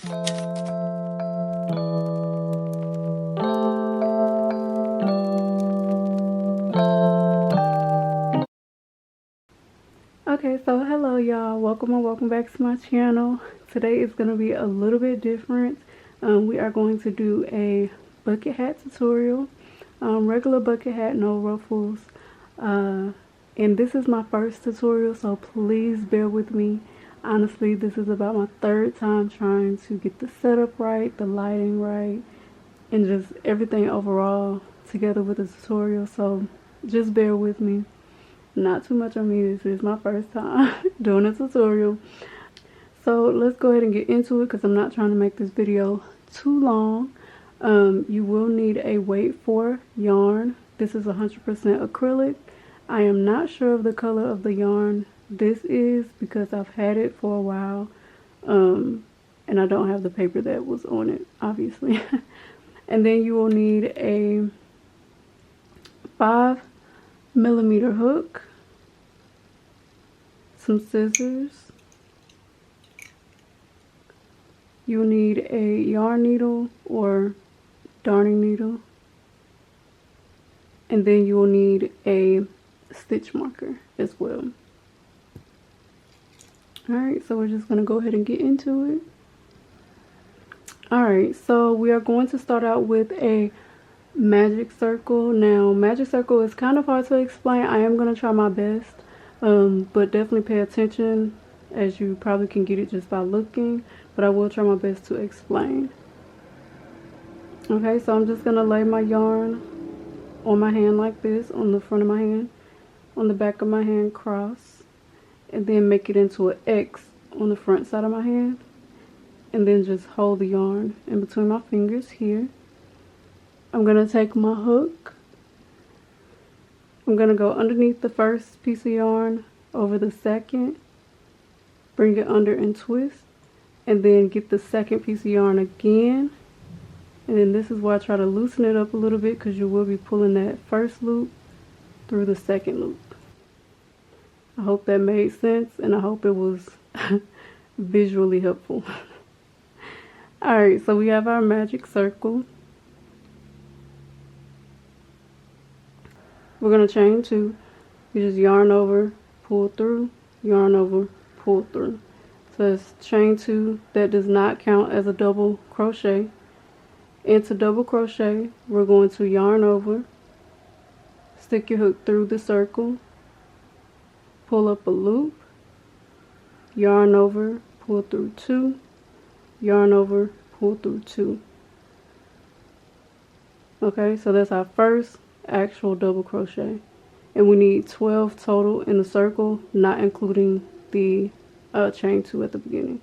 Okay, so hello y'all, welcome and welcome back to my channel. Today is going to be a little bit different. We are going to do a bucket hat tutorial, regular bucket hat, no ruffles, and this is my first tutorial, so please bear with me. Honestly, this is about my third time trying to get the setup right, the lighting right, and just everything overall together with the tutorial, so just bear with me. Not too much on me. This is my first time doing a tutorial. So let's go ahead and get into it because I'm not trying to make this video too long. You will need a weight for yarn. This is 100% acrylic. I am not sure of the color of the yarn this is because I've had it for a while. And I don't have the paper that was on it, obviously. And then you will need a 5mm hook, some scissors, you'll need a yarn needle or darning needle, and then you will need a stitch marker as well. Alright, so we're just going to go ahead and get into it. Alright, so we are going to start out with a magic circle. Now, magic circle is kind of hard to explain. I am going to try my best, but definitely pay attention, as you probably can get it just by looking, but I will try my best to explain. Okay, so I'm just going to lay my yarn on my hand like this, on the front of my hand, on the back of my hand, cross, and then make it into an X on the front side of my hand, and then just hold the yarn in between my fingers here. I'm going to take my hook. I'm going to go underneath the first piece of yarn over the second, bring it under and twist, and then get the second piece of yarn again. And then this is where I try to loosen it up a little bit because you will be pulling that first loop through the second loop. I hope that made sense, and I hope it was visually helpful. Alright, so we have our magic circle. We're going to chain 2. You just yarn over, pull through, yarn over, pull through. So it's chain 2. That does not count as a double crochet. Into double crochet, we're going to yarn over, stick your hook through the circle, pull up a loop, yarn over, pull through 2, yarn over, pull through 2. Okay, so that's our first actual double crochet, and we need 12 total in the circle, not including the chain 2 at the beginning.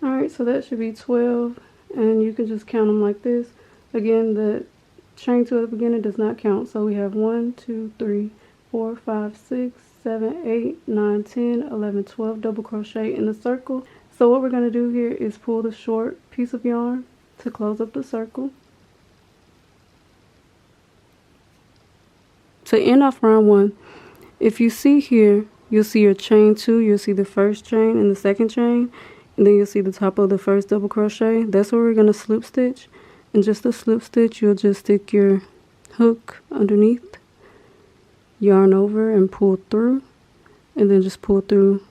Alright, so that should be 12, and you can just count them like this. Again, the chain 2 at the beginning does not count, so we have 1, 2, 3, 4, 5, 6, 7, 8, 9, 10, 11, 12 double crochet in the circle. So what we're going to do here is pull the short piece of yarn to close up the circle. To end off round 1, if you see here, you'll see your chain 2, you'll see the first chain and the second chain, and then you'll see the top of the first double crochet. That's where we're going to slip stitch. And just a slip stitch, you'll just stick your hook underneath, yarn over and pull through, and then just pull through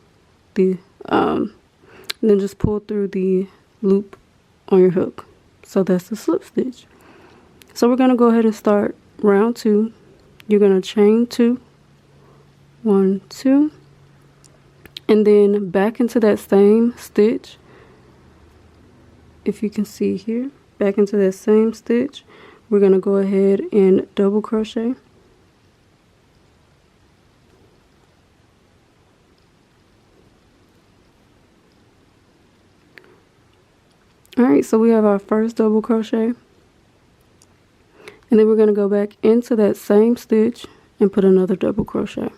the loop on your hook. So that's the slip stitch. So we're going to go ahead and start round 2. You're going to chain 2, 1, 2, and then back into that same stitch. If you can see here, back into that same stitch, we're going to go ahead and double crochet. Alright, so we have our first double crochet, and then we're going to go back into that same stitch and put another double crochet.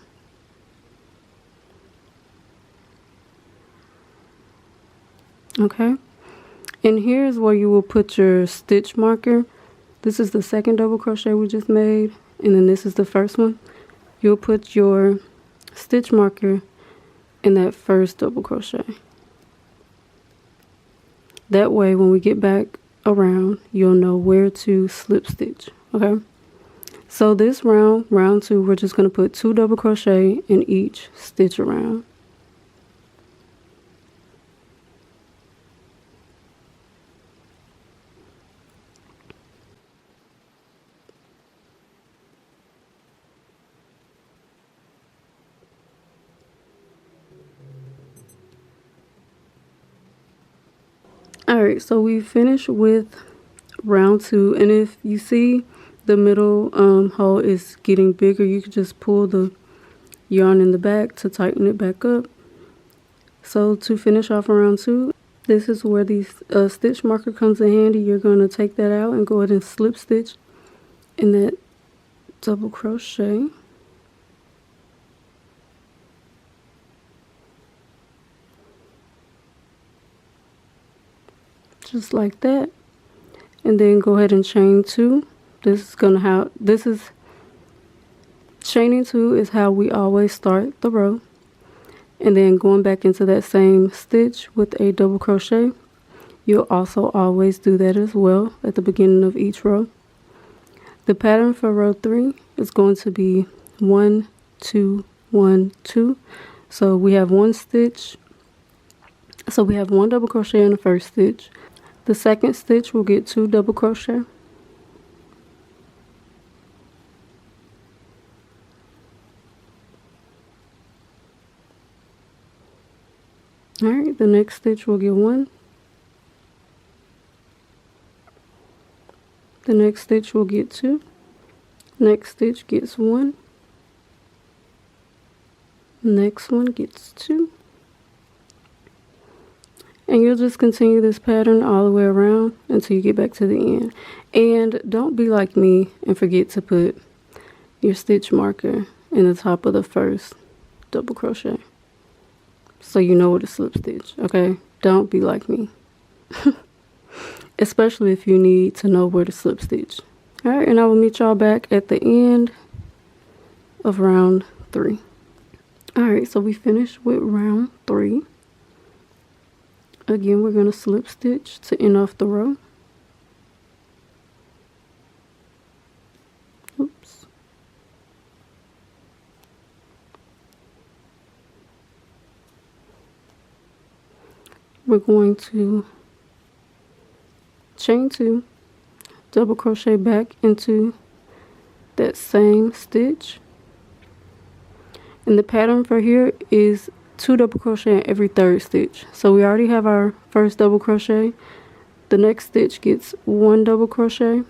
Okay, and here's where you will put your stitch marker. This is the second double crochet we just made, and then this is the first one. You'll put your stitch marker in that first double crochet. That way when we get back around, you'll know where to slip stitch. Okay, so this round 2, we're just going to put 2 double crochet in each stitch around. Alright, so we finished with round 2, and if you see the middle hole is getting bigger, you can just pull the yarn in the back to tighten it back up. So to finish off round 2, this is where the stitch marker comes in handy. You're going to take that out and go ahead and slip stitch in that double crochet. Just like that, and then go ahead and chain 2. Chaining 2 is how we always start the row, and then going back into that same stitch with a double crochet. You'll also always do that as well at the beginning of each row. The pattern for row 3 is going to be 1 2 1 2. So we have one double crochet in the first stitch. The second stitch will get 2 double crochet. Alright, the next stitch will get 1. The next stitch will get 2. Next stitch gets 1. Next one gets 2. And you'll just continue this pattern all the way around until you get back to the end. And don't be like me and forget to put your stitch marker in the top of the first double crochet, so you know where to slip stitch. Okay, don't be like me. Especially if you need to know where to slip stitch. All right, and I will meet y'all back at the end of round 3. All right, so we finished with round 3. Again, we're going to slip stitch to end off the row. Oops. We're going to chain 2, double crochet back into that same stitch. And the pattern for here is 2 double crochet in every third stitch. So we already have our first double crochet. The next stitch gets 1 double crochet,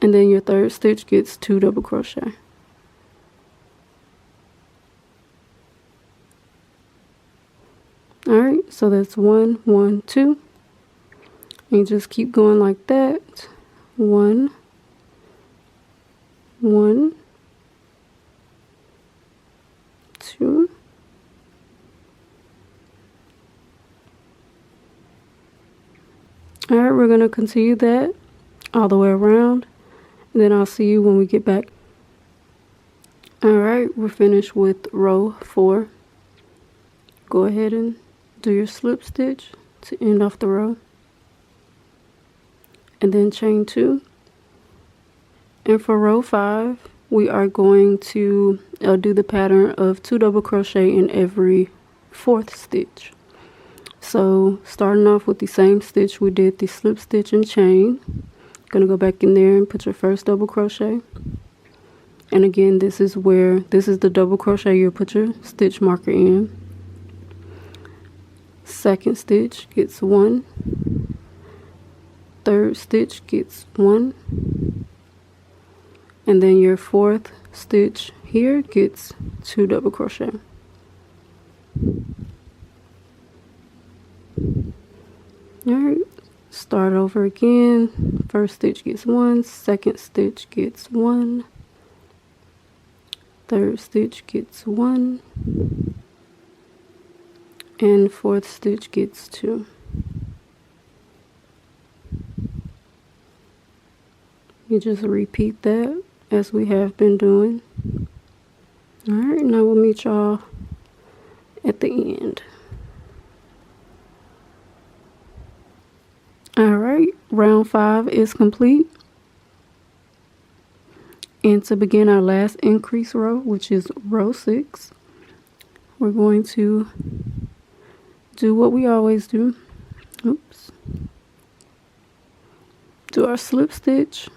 and then your third stitch gets 2 double crochet. All right, so that's 1 1 2, and you just keep going like that. 1 1 2. All right, we're going to continue that all the way around, and then I'll see you when we get back. All right, we're finished with row 4. Go ahead and do your slip stitch to end off the row, and then chain 2. And for row 5, we are going to do the pattern of 2 double crochet in every 4th stitch. So starting off with the same stitch we did the slip stitch and chain, gonna go back in there and put your first double crochet. And again, this is the double crochet you'll put your stitch marker in. Second stitch gets 1. Third stitch gets 1. And then your 4th stitch here gets 2 double crochet. Alright, start over again. First stitch gets 1, second stitch gets 1, third stitch gets 1, and fourth stitch gets 2. You just repeat that as we have been doing. Alright, now we'll meet y'all at the end. Alright, round 5 is complete. And to begin our last increase row, which is row 6, we're going to do what we always do. Oops. Do our slip stitch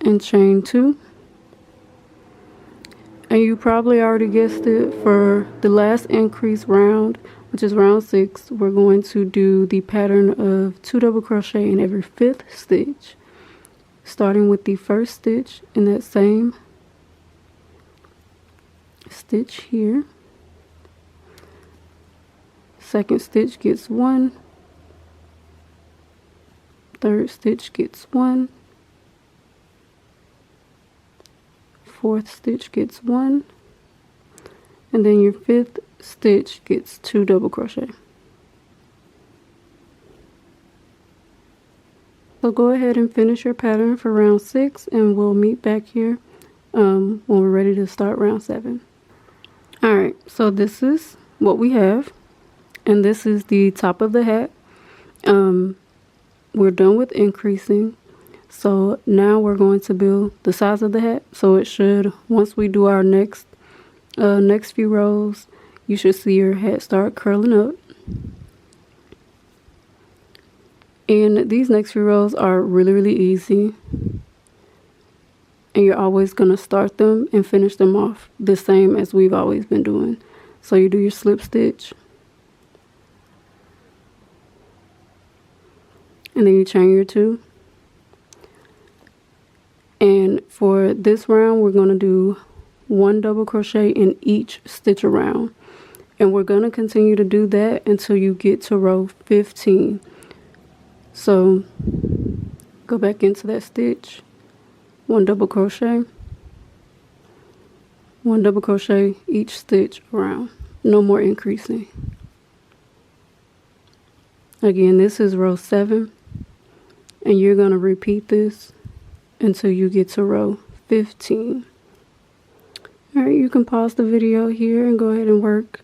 and chain 2. And you probably already guessed it, for the last increase round, which is round 6, we're going to do the pattern of 2 double crochet in every 5th stitch, starting with the first stitch in that same stitch here. Second stitch gets 1, third stitch gets 1, fourth stitch gets 1, and then your 5th stitch gets 2 double crochet. So go ahead and finish your pattern for round 6, and we'll meet back here when we're ready to start round 7. Alright, so this is what we have, and this is the top of the hat. We're done with increasing, so now we're going to build the size of the hat. So it should, once we do our next few rows, you should see your hat start curling up. And these next few rows are really easy, and you're always going to start them and finish them off the same as we've always been doing. So you do your slip stitch, and then you chain your 2. And for this round, we're going to do 1 double crochet in each stitch around, and we're going to continue to do that until you get to row 15. So go back into that stitch, 1 double crochet, 1 double crochet each stitch around, no more increasing. Again, this is row 7, and you're going to repeat this until you get to row 15. Alright, you can pause the video here and go ahead and work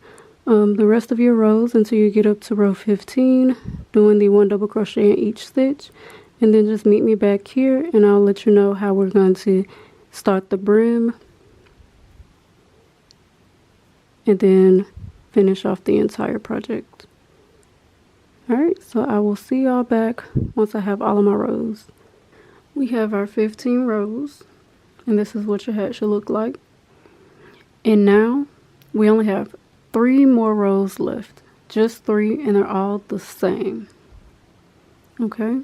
the rest of your rows until you get up to row 15, doing the 1 double crochet in each stitch, and then just meet me back here and I'll let you know how we're going to start the brim and then finish off the entire project. Alright, so I will see y'all back once I have all of my rows. We have our 15 rows, and this is what your hat should look like. And now we only have 3 more rows left, just 3, and they're all the same. Okay.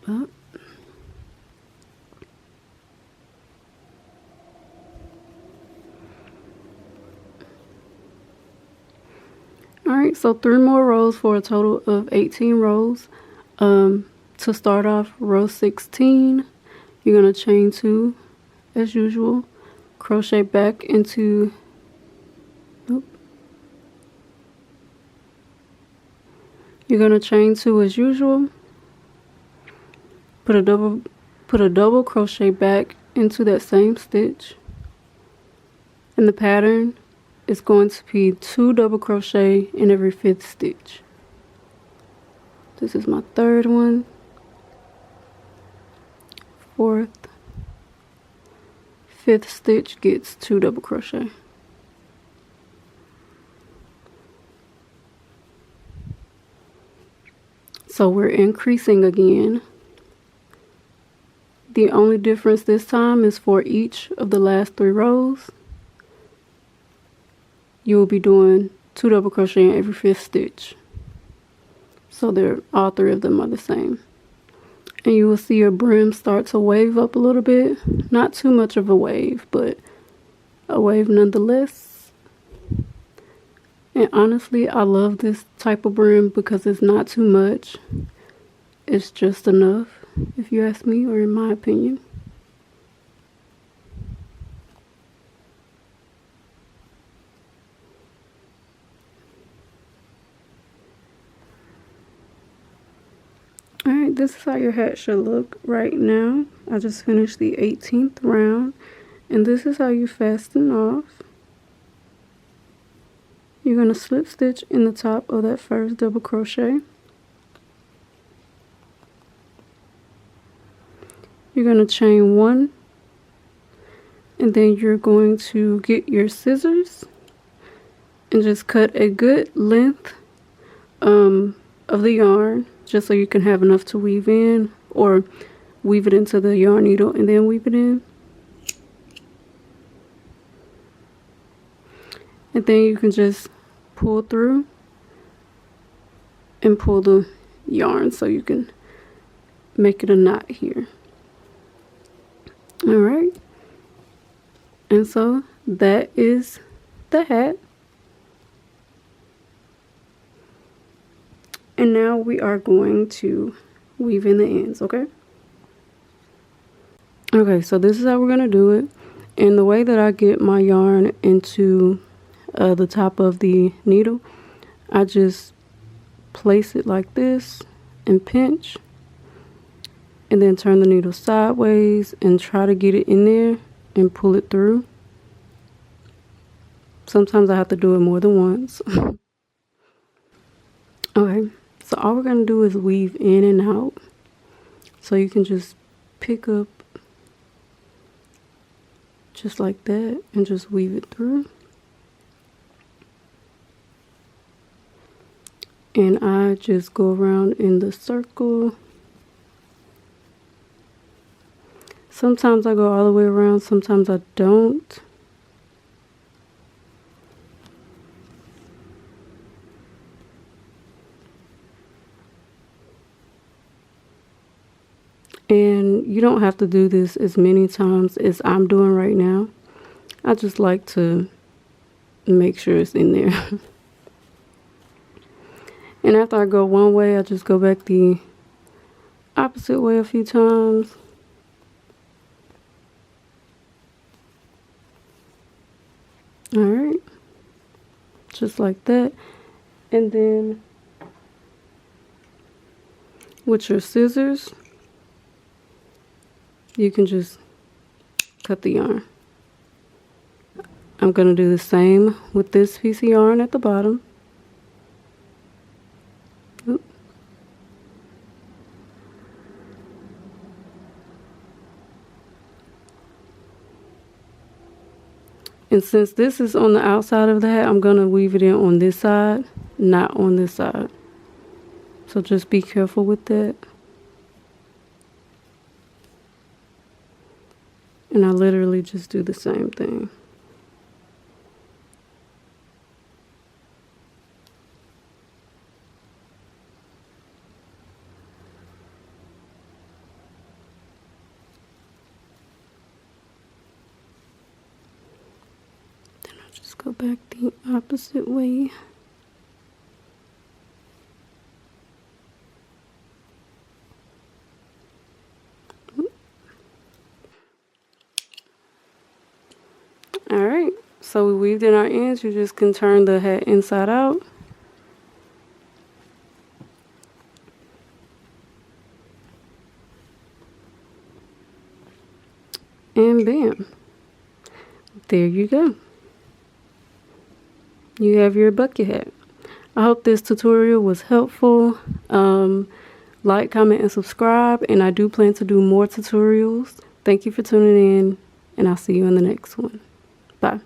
Up. Alright, so 3 more rows for a total of 18 rows. To start off row 16, you're going to chain 2 as usual, crochet back into, you're going to chain 2 as usual, put a double crochet back into that same stitch, and the pattern is going to be 2 double crochet in every 5th stitch. This is my 3rd one, 4th, 5th stitch gets 2 double crochet. So we're increasing again. The only difference this time is for each of the last 3 rows, you will be doing 2 double crochet in every 5th stitch. So all 3 of them are the same. And you will see your brim start to wave up a little bit. Not too much of a wave, but a wave nonetheless. And honestly, I love this type of brim because it's not too much. It's just enough, if you ask me, or in my opinion. Alright, this is how your hat should look right now. I just finished the 18th round. And this is how you fasten off. You're going to slip stitch in the top of that first double crochet. You're going to chain 1. And then you're going to get your scissors and just cut a good length of the yarn, just so you can have enough to weave in, or weave it into the yarn needle and then weave it in. And then you can just pull through and pull the yarn so you can make it a knot here. Alright. And so that is the hat. And now we are going to weave in the ends, okay? Okay, so this is how we're going to do it. And the way that I get my yarn into the top of the needle, I just place it like this and pinch, and then turn the needle sideways and try to get it in there and pull it through. Sometimes I have to do it more than once. Okay, so all we're going to do is weave in and out. So you can just pick up just like that and just weave it through. And I just go around in the circle. Sometimes I go all the way around, sometimes I don't. And you don't have to do this as many times as I'm doing right now. I just like to make sure it's in there. And after I go one way, I just go back the opposite way a few times. Alright. Just like that. And then with your scissors, you can just cut the yarn. I'm going to do the same with this piece of yarn at the bottom. Oop. And since this is on the outside of the hat, I'm going to weave it in on this side, not on this side. So just be careful with that. And I literally just do the same thing. Then I'll just go back the opposite way. Alright, so we weaved in our ends. You just can turn the hat inside out. And bam. There you go. You have your bucket hat. I hope this tutorial was helpful. Like, comment, and subscribe. And I do plan to do more tutorials. Thank you for tuning in, and I'll see you in the next one. Bye.